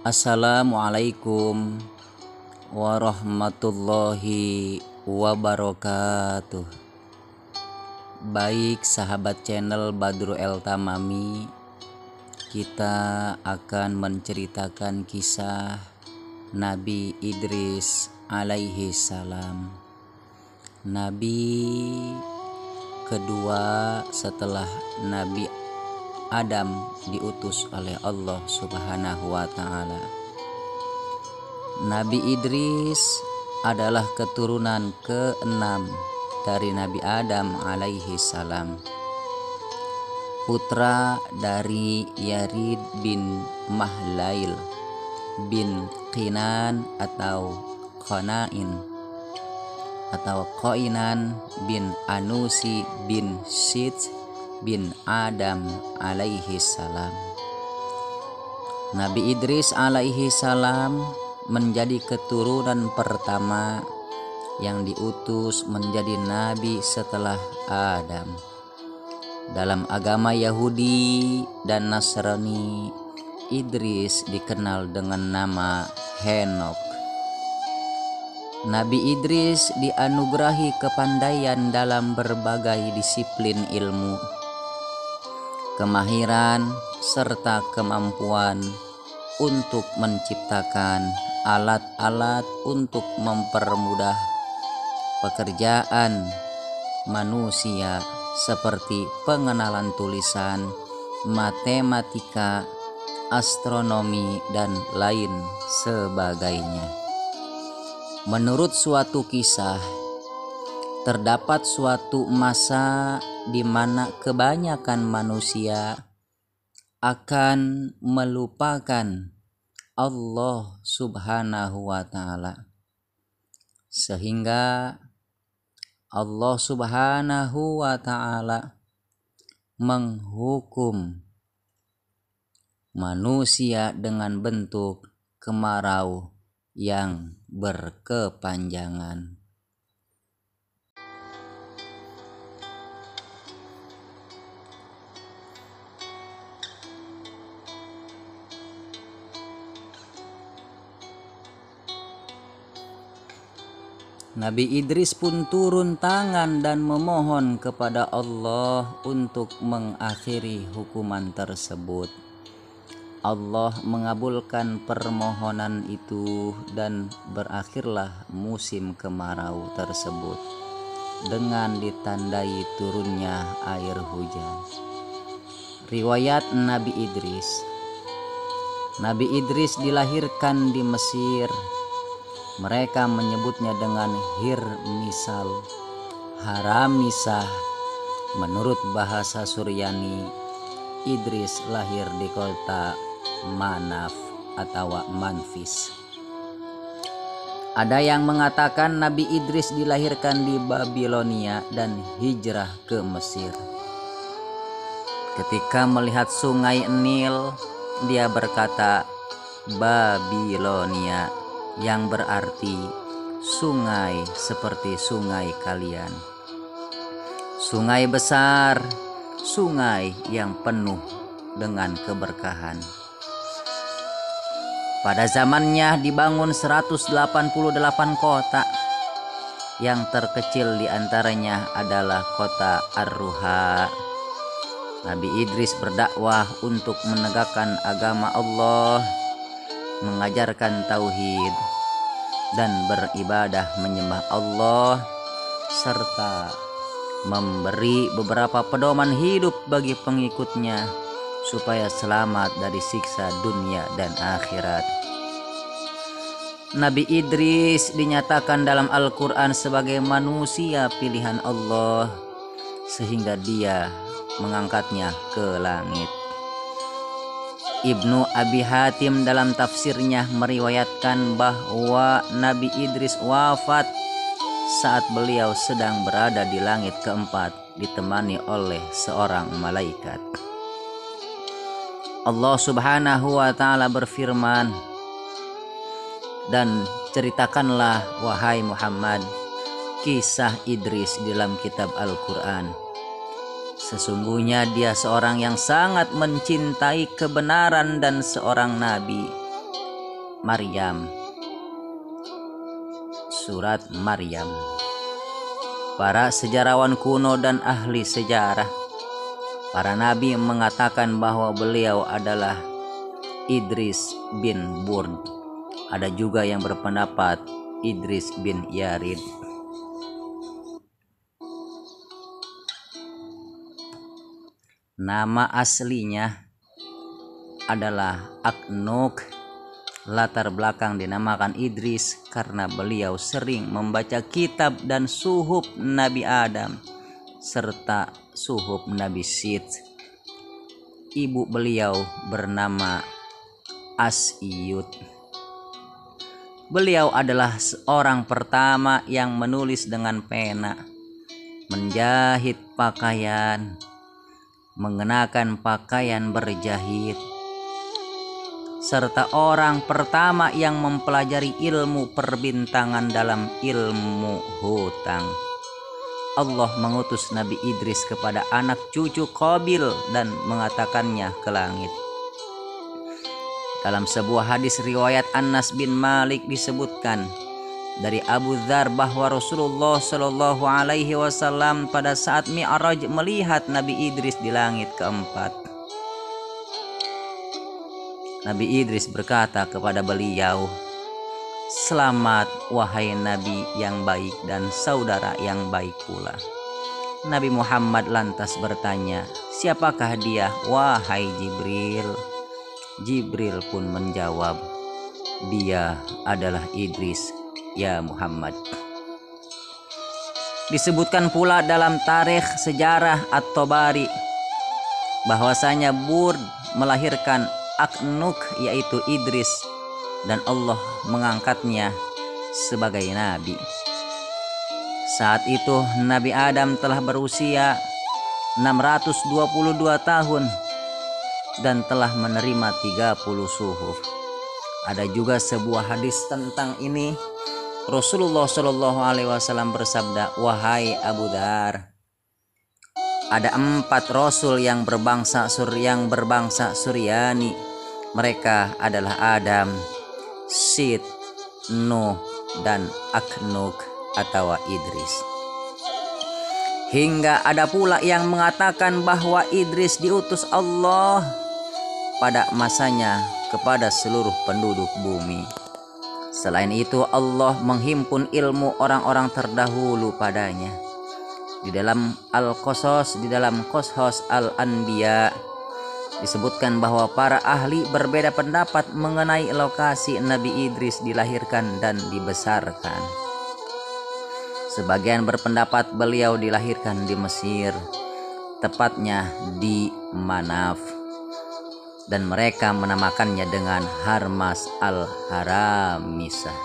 Assalamualaikum warahmatullahi wabarakatuh. Baik sahabat channel Badru El Tamami, kita akan menceritakan kisah Nabi Idris alaihi salam, Nabi kedua setelah Nabi Adam diutus oleh Allah Subhanahu wa Ta'ala. Nabi Idris adalah keturunan ke-6 dari Nabi Adam alaihi salam, putra dari Yarid bin Mahlail bin Qinan atau Qainan bin Anusi bin Sid bin Adam alaihi salam. Nabi Idris alaihi salam menjadi keturunan pertama yang diutus menjadi nabi setelah Adam. Dalam agama Yahudi dan Nasrani, Idris dikenal dengan nama Henokh. Nabi Idris dianugerahi kepandaian dalam berbagai disiplin ilmu, kemahiran serta kemampuan untuk menciptakan alat-alat untuk mempermudah pekerjaan manusia seperti pengenalan tulisan, matematika, astronomi, dan lain sebagainya. Menurut suatu kisah, terdapat suatu masa di mana kebanyakan manusia akan melupakan Allah Subhanahu wa Ta'ala, sehingga Allah Subhanahu wa Ta'ala menghukum manusia dengan bentuk kemarau yang berkepanjangan. Nabi Idris pun turun tangan dan memohon kepada Allah untuk mengakhiri hukuman tersebut. Allah mengabulkan permohonan itu dan berakhirlah musim kemarau tersebut dengan ditandai turunnya air hujan. Riwayat Nabi Idris. Nabi Idris dilahirkan di Mesir. Mereka menyebutnya dengan Hirmisal, Haramisah. Menurut bahasa Suryani, Idris lahir di kota Manaf atau Manfis. Ada yang mengatakan Nabi Idris dilahirkan di Babilonia dan hijrah ke Mesir. Ketika melihat sungai Nil, dia berkata Babilonia, yang berarti sungai seperti sungai kalian. Sungai besar, sungai yang penuh dengan keberkahan. Pada zamannya dibangun 188 kota. Yang terkecil diantaranya adalah kota Ar-Ruha. Nabi Idris berdakwah untuk menegakkan agama Allah, mengajarkan tauhid dan beribadah menyembah Allah, serta memberi beberapa pedoman hidup bagi pengikutnya supaya selamat dari siksa dunia dan akhirat. Nabi Idris dinyatakan dalam Al-Quran sebagai manusia pilihan Allah, sehingga dia mengangkatnya ke langit. Ibnu Abi Hatim dalam tafsirnya meriwayatkan bahwa Nabi Idris wafat saat beliau sedang berada di langit keempat ditemani oleh seorang malaikat. Allah Subhanahu wa Ta'ala berfirman, "Dan ceritakanlah wahai Muhammad kisah Idris dalam kitab Al-Quran. Sesungguhnya dia seorang yang sangat mencintai kebenaran dan seorang nabi. Maryam. Surat Maryam. Para sejarawan kuno dan ahli sejarah, para nabi mengatakan bahwa beliau adalah Idris bin Burd. Ada juga yang berpendapat Idris bin Yarid. Nama aslinya adalah Aknuk. Latar belakang dinamakan Idris karena beliau sering membaca kitab dan suhuf Nabi Adam serta suhuf Nabi Syed. Ibu beliau bernama Asyut. Beliau adalah seorang pertama yang menulis dengan pena, menjahit pakaian, mengenakan pakaian berjahit, serta orang pertama yang mempelajari ilmu perbintangan dalam ilmu hutang. Allah mengutus Nabi Idris kepada anak cucu Qabil dan mengatakannya ke langit. Dalam sebuah hadis riwayat Anas bin Malik disebutkan dari Abu Dzar bahwa Rasulullah Shallallahu Alaihi Wasallam pada saat Mi'raj melihat Nabi Idris di langit keempat. Nabi Idris berkata kepada beliau, "Selamat wahai Nabi yang baik dan saudara yang baik pula." Nabi Muhammad lantas bertanya, "Siapakah dia, wahai Jibril?" Jibril pun menjawab, "Dia adalah Idris, ya Muhammad." Disebutkan pula dalam tarikh sejarah At-Tabari bahwasanya Burd melahirkan Aknuk yaitu Idris dan Allah mengangkatnya sebagai nabi. Saat itu Nabi Adam telah berusia 622 tahun dan telah menerima 30 suhuf. Ada juga sebuah hadis tentang ini. Rasulullah Shallallahu Alaihi Wasallam bersabda, "Wahai Abu Dzar, ada 4 rasul yang berbangsa Suryani. Mereka adalah Adam, Syed, Nuh, dan Aknuk atau Idris." Hingga ada pula yang mengatakan bahwa Idris diutus Allah pada masanya kepada seluruh penduduk bumi. Selain itu Allah menghimpun ilmu orang-orang terdahulu padanya. Di dalam Al-Qasas, di dalam Qasas Al-Anbiya disebutkan bahwa para ahli berbeda pendapat mengenai lokasi Nabi Idris dilahirkan dan dibesarkan. Sebagian berpendapat beliau dilahirkan di Mesir, tepatnya di Manaf, dan mereka menamakannya dengan Harmas al-Haramisah.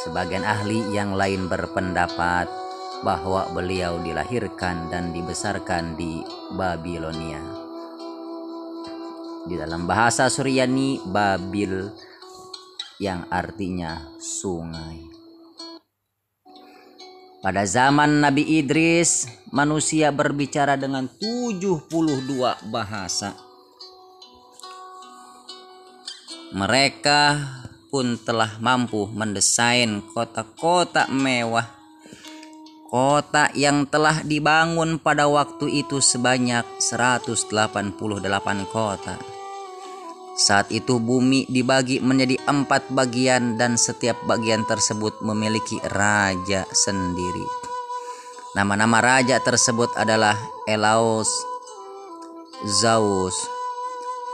Sebagian ahli yang lain berpendapat bahwa beliau dilahirkan dan dibesarkan di Babilonia. Di dalam bahasa Suryani, Babil yang artinya sungai. Pada zaman Nabi Idris, manusia berbicara dengan 72 bahasa. Mereka pun telah mampu mendesain kota-kota mewah. Kota yang telah dibangun pada waktu itu sebanyak 188 kota. Saat itu bumi dibagi menjadi 4 bagian dan setiap bagian tersebut memiliki raja sendiri. Nama-nama raja tersebut adalah Elaus, Zaus,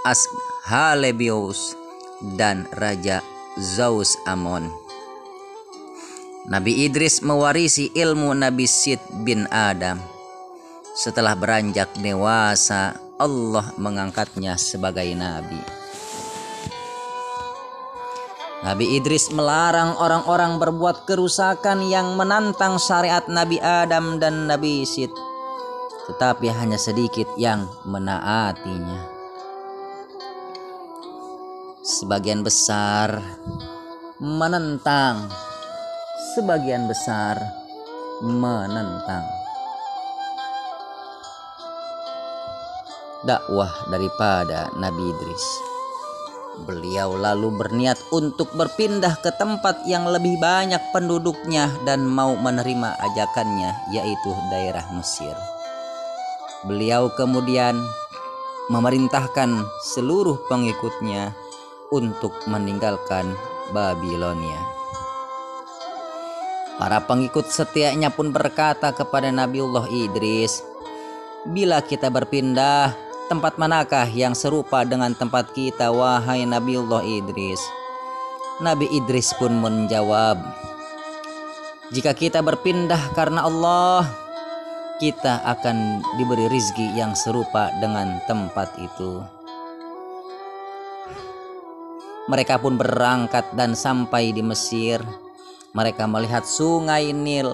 Ashalebius, dan Raja Zaus Amon. Nabi Idris mewarisi ilmu Nabi Syed bin Adam. Setelah beranjak dewasa, Allah mengangkatnya sebagai nabi. Nabi Idris melarang orang-orang berbuat kerusakan yang menantang syariat Nabi Adam dan Nabi Syed, tetapi hanya sedikit yang menaatinya. Sebagian besar menentang, sebagian besar menentang. Dakwah daripada Nabi Idris. Beliau lalu berniat untuk berpindah ke tempat yang lebih banyak penduduknya dan mau menerima ajakannya, yaitu daerah Mesir. Beliau kemudian memerintahkan seluruh pengikutnya untuk meninggalkan Babilonia. Para pengikut setianya pun berkata kepada Nabiullah Idris, "Bila kita berpindah, tempat manakah yang serupa dengan tempat kita, wahai Nabiullah Idris?" Nabi Idris pun menjawab, "Jika kita berpindah karena Allah, kita akan diberi rizki yang serupa dengan tempat itu." Mereka pun berangkat dan sampai di Mesir. Mereka melihat sungai Nil.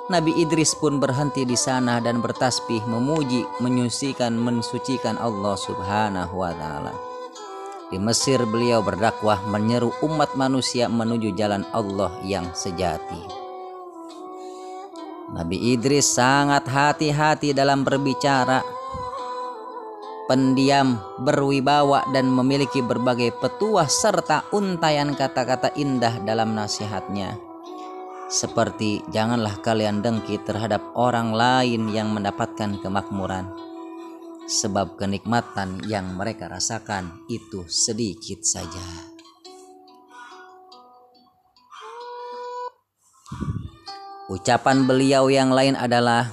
Nabi Idris pun berhenti di sana dan bertasbih, memuji, mensucikan Allah Subhanahu wa Ta'ala. Di Mesir beliau berdakwah, menyeru umat manusia menuju jalan Allah yang sejati. Nabi Idris sangat hati-hati dalam berbicara, pendiam, berwibawa, dan memiliki berbagai petuah serta untaian kata-kata indah dalam nasihatnya. Seperti, janganlah kalian dengki terhadap orang lain yang mendapatkan kemakmuran, sebab kenikmatan yang mereka rasakan itu sedikit saja. Ucapan beliau yang lain adalah,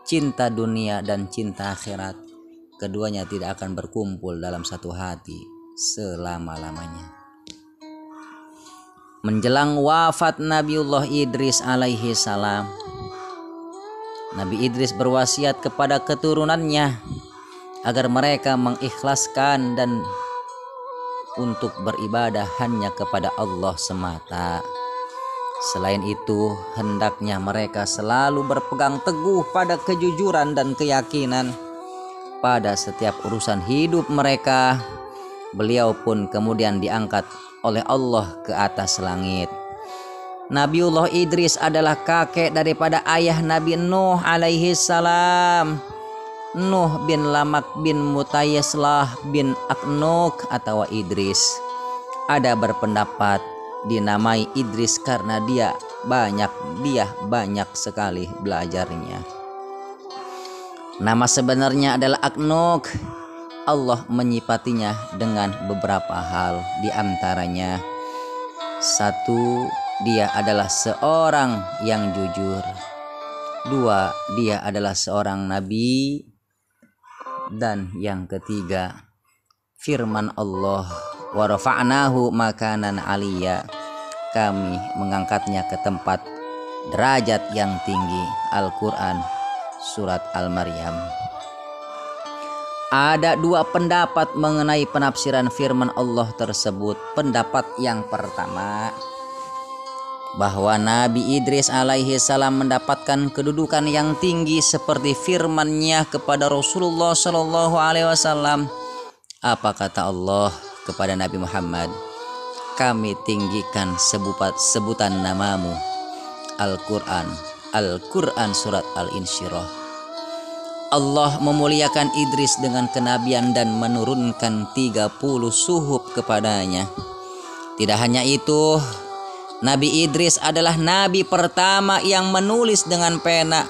cinta dunia dan cinta akhirat, keduanya tidak akan berkumpul dalam satu hati selama-lamanya. Menjelang wafat Nabiullah Idris alaihi salam, Nabi Idris berwasiat kepada keturunannya agar mereka mengikhlaskan dan untuk beribadah hanya kepada Allah semata. Selain itu, hendaknya mereka selalu berpegang teguh pada kejujuran dan keyakinan pada setiap urusan hidup mereka. Beliau pun kemudian diangkat oleh Allah ke atas langit. Nabiullah Idris adalah kakek daripada ayah Nabi Nuh alaihi salam, Nuh bin Lamak bin Mutayyislah bin Aknuk atau Idris. Ada berpendapat dinamai Idris karena dia banyak sekali belajarnya. Nama sebenarnya adalah Aknuk. Allah menyifatinya dengan beberapa hal, di antaranya, 1. Dia adalah seorang yang jujur. 2. Dia adalah seorang nabi. Dan yang ketiga, firman Allah, wa rafa'nahu makanan aliyya, kami mengangkatnya ke tempat derajat yang tinggi. Al-Quran surat Al-Maryam. Ada 2 pendapat mengenai penafsiran firman Allah tersebut. Pendapat yang pertama, bahwa Nabi Idris alaihi salam mendapatkan kedudukan yang tinggi seperti firman-Nya kepada Rasulullah sallallahu alaihi wasallam. Apa kata Allah kepada Nabi Muhammad? Kami tinggikan sebutan namamu. Al-Quran surat Al-Insyirah. Allah memuliakan Idris dengan kenabian dan menurunkan 30 suhuf kepadanya. Tidak hanya itu, Nabi Idris adalah nabi pertama yang menulis dengan pena,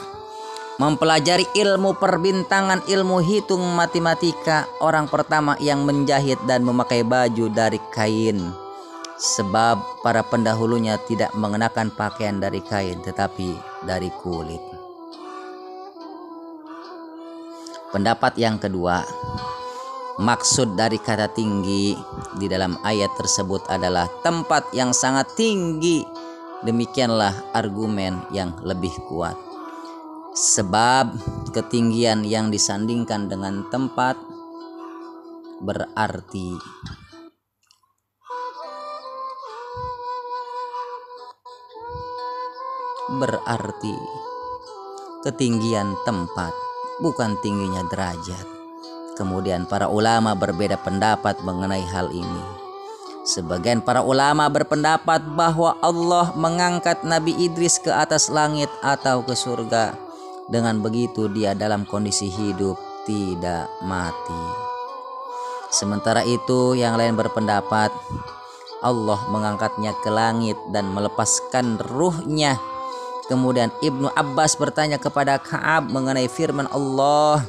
mempelajari ilmu perbintangan, ilmu hitung matematika, orang pertama yang menjahit dan memakai baju dari kain, sebab para pendahulunya tidak mengenakan pakaian dari kain tetapi dari kulit. Pendapat yang kedua, maksud dari kata tinggi di dalam ayat tersebut adalah tempat yang sangat tinggi. Demikianlah argumen yang lebih kuat. Sebab ketinggian yang disandingkan dengan tempat berarti ketinggian tempat, bukan tingginya derajat. Kemudian para ulama berbeda pendapat mengenai hal ini. Sebagian para ulama berpendapat bahwa Allah mengangkat Nabi Idris ke atas langit atau ke surga. Dengan begitu dia dalam kondisi hidup, tidak mati. Sementara itu yang lain berpendapat Allah mengangkatnya ke langit dan melepaskan ruhnya. Kemudian Ibnu Abbas bertanya kepada Ka'ab mengenai firman Allah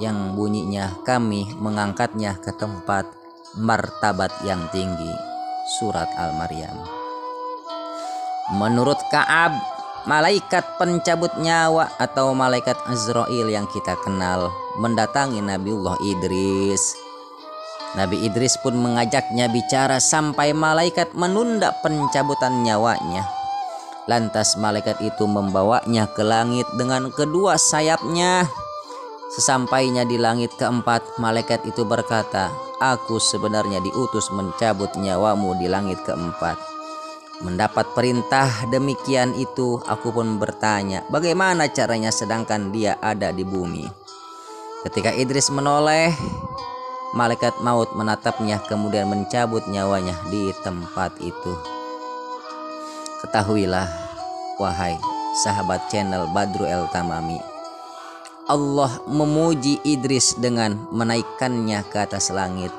yang bunyinya kami mengangkatnya ke tempat martabat yang tinggi. Surat Al-Maryam. Menurut Ka'ab, malaikat pencabut nyawa atau malaikat Azrail yang kita kenal mendatangi Nabiullah Idris. Nabi Idris pun mengajaknya bicara sampai malaikat menunda pencabutan nyawanya. Lantas malaikat itu membawanya ke langit dengan kedua sayapnya. Sesampainya di langit keempat, malaikat itu berkata, "Aku sebenarnya diutus mencabut nyawamu di langit keempat." Mendapat perintah demikian itu, aku pun bertanya, bagaimana caranya sedangkan dia ada di bumi? Ketika Idris menoleh, malaikat maut menatapnya kemudian mencabut nyawanya di tempat itu. Ketahuilah, wahai sahabat channel Badru El Tamami, Allah memuji Idris dengan menaikkannya ke atas langit.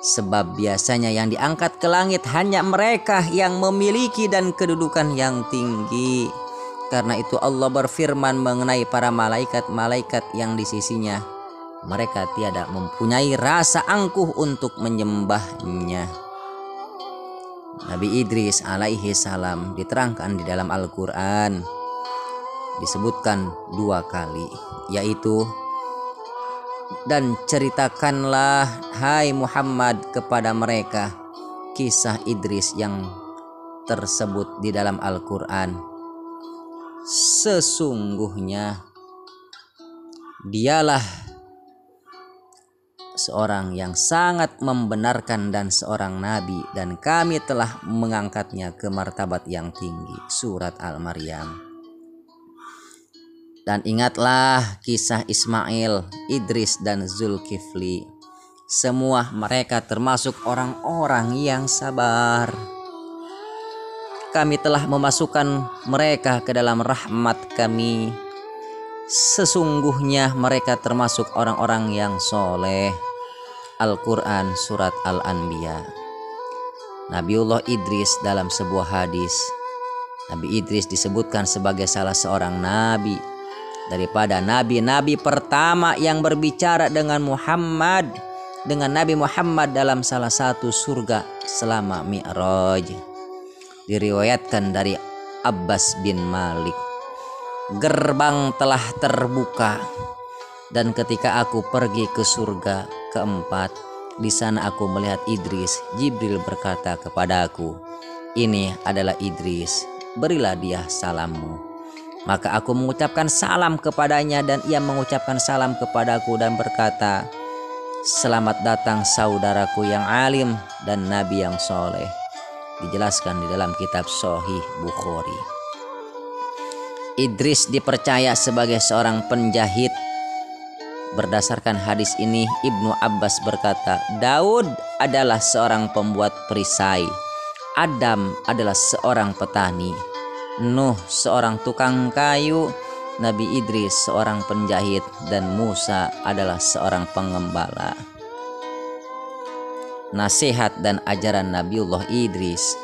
Sebab biasanya yang diangkat ke langit hanya mereka yang memiliki dan kedudukan yang tinggi. Karena itu Allah berfirman mengenai para malaikat-malaikat yang di sisinya, mereka tiada mempunyai rasa angkuh untuk menyembahnya. Nabi Idris alaihi salam diterangkan di dalam Al-Quran, disebutkan 2 kali, yaitu, dan ceritakanlah hai Muhammad kepada mereka kisah Idris yang tersebut di dalam Al-Quran. Sesungguhnya dialah seorang yang sangat membenarkan dan seorang nabi, dan kami telah mengangkatnya ke martabat yang tinggi. Surat Al-Maryam. Dan ingatlah kisah Ismail, Idris dan Zulkifli. Semua mereka termasuk orang-orang yang sabar. Kami telah memasukkan mereka ke dalam rahmat kami. Sesungguhnya mereka termasuk orang-orang yang soleh. Al-Quran Surat Al-Anbiya. Nabiullah Idris dalam sebuah hadis, Nabi Idris disebutkan sebagai salah seorang nabi daripada nabi-nabi pertama yang berbicara dengan Nabi Muhammad dalam salah satu surga selama Mi'raj. Diriwayatkan dari Abbas bin Malik, gerbang telah terbuka dan ketika aku pergi ke surga keempat, di sana aku melihat Idris. Jibril berkata kepadaku, "Ini adalah Idris, berilah dia salammu." Maka aku mengucapkan salam kepadanya dan ia mengucapkan salam kepadaku dan berkata, "Selamat datang saudaraku yang alim dan nabi yang soleh." Dijelaskan di dalam kitab Sahih Bukhari. Idris dipercaya sebagai seorang penjahit. Berdasarkan hadis ini, Ibnu Abbas berkata, Daud adalah seorang pembuat perisai, Adam adalah seorang petani, Nuh seorang tukang kayu, Nabi Idris seorang penjahit, dan Musa adalah seorang pengembala. Nasihat dan ajaran Nabiullah Idris.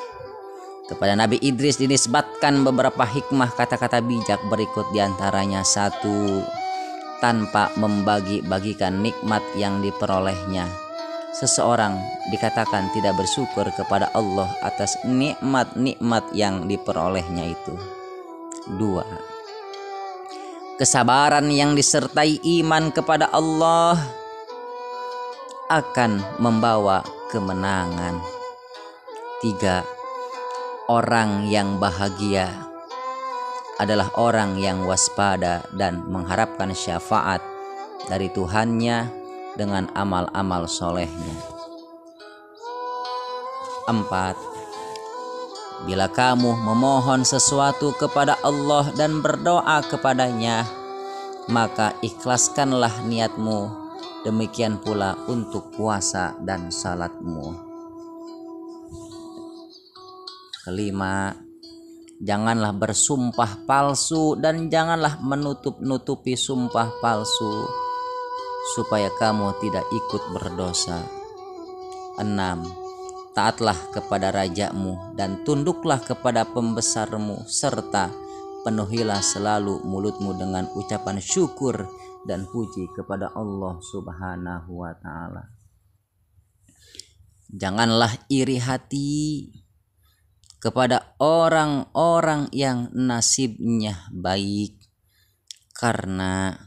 Kepada Nabi Idris dinisbatkan beberapa hikmah kata-kata bijak berikut diantaranya. 1. Tanpa membagi-bagikan nikmat yang diperolehnya, seseorang dikatakan tidak bersyukur kepada Allah atas nikmat-nikmat yang diperolehnya itu. 2. Kesabaran yang disertai iman kepada Allah akan membawa kemenangan. 3. Orang yang bahagia adalah orang yang waspada dan mengharapkan syafaat dari Tuhannya dengan amal-amal solehnya. 4. Bila kamu memohon sesuatu kepada Allah dan berdoa kepadanya, maka ikhlaskanlah niatmu, demikian pula untuk puasa dan salatmu. 5. Janganlah bersumpah palsu dan janganlah menutup-nutupi sumpah palsu. supaya kamu tidak ikut berdosa. 6. Taatlah kepada rajamu dan tunduklah kepada pembesarmu, serta penuhilah selalu mulutmu dengan ucapan syukur dan puji kepada Allah Subhanahu wa Ta'ala. Janganlah iri hati kepada orang-orang yang nasibnya baik, karena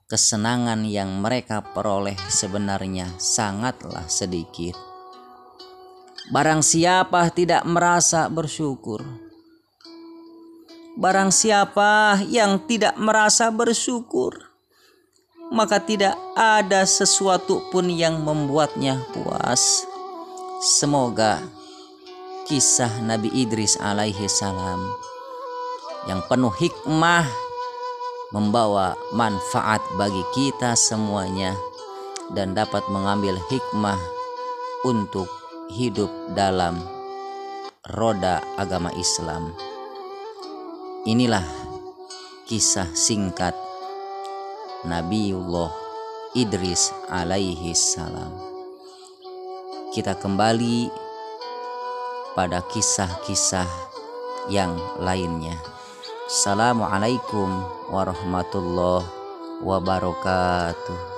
kesenangan yang mereka peroleh sebenarnya sangatlah sedikit. Barang siapa tidak merasa bersyukur, barang siapa yang tidak merasa bersyukur, maka tidak ada sesuatu pun yang membuatnya puas. Semoga kisah Nabi Idris alaihi salam yang penuh hikmah membawa manfaat bagi kita semuanya dan dapat mengambil hikmah untuk hidup dalam roda agama Islam. Inilah kisah singkat Nabiullah Idris alaihi salam. Kita kembali pada kisah-kisah yang lainnya. Assalamualaikum warahmatullahi wabarakatuh.